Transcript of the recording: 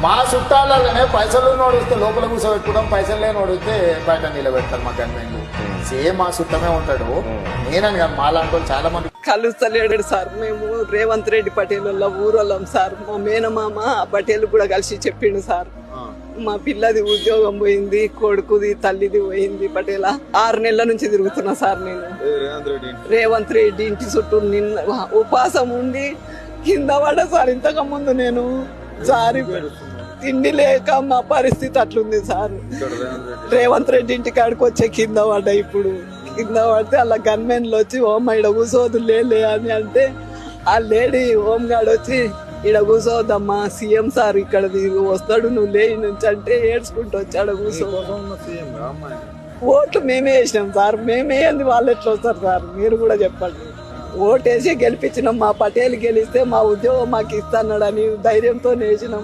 మా చుట్టాలనే పైసలు నోడిస్తే లోపల కూర్చోబెట్టుకోవడం, పైసలు లేని నోడిస్తే బయట నిలబెడతారు. మా గన్మెన్లు సేమ్ మా చుట్టమే ఉంటాడు. నేనని కాదు, మా లాంటి వాళ్ళు చాలా మంది కలుస్తలేడు సార్. మేము రేవంత్ రెడ్డి పటేల్ వాళ్ళ ఊరోళ్ళం సార్. మా మేనమామ ఆ పటేల్ కూడా కలిసి చెప్పిండు సార్. మా పిల్లది ఉద్యోగం పోయింది, కొడుకుది తల్లిది పోయింది. పటేల 6 నెలల నుంచి తిరుగుతున్నా సార్ నేను. రేవంత్ రెడ్డి ఇంటి చుట్టూ నిన్న ఉపాసం ఉండి కింద పడ్డ సార్. ఇంతకు ముందు నేను సారి తిండి లేక మా పరిస్థితి అట్లుంది సార్. రేవంత్ రెడ్డి ఇంటి కాడికి వచ్చే కింద పడ్డా. ఇప్పుడు కింద పడితే అలా గన్మెన్లు వచ్చి ఓం ఈడ కూర్చోవద్దు లే అని అంటే ఆ లేడీ హోమ్ గార్డ్ వచ్చి ఈడ కూర్చోవద్దమ్మా, సీఎం సార్ ఇక్కడ వస్తాడు, నువ్వు లేని నుంచి అంటే ఏడ్చుకుంటూ వచ్చాడు. కూర్చో ఓట్లు మేమే వేసినాం సార్. మేమే ఏంది వాళ్ళు ఎట్లా వస్తారు సార్? మీరు కూడా చెప్పండి. ఓటేసి గెలిపించినాం. మా పటేల్ గెలిస్తే మా ఉద్యోగం మాకు ఇస్తాన్నాడని ధైర్యంతో వేసినాము.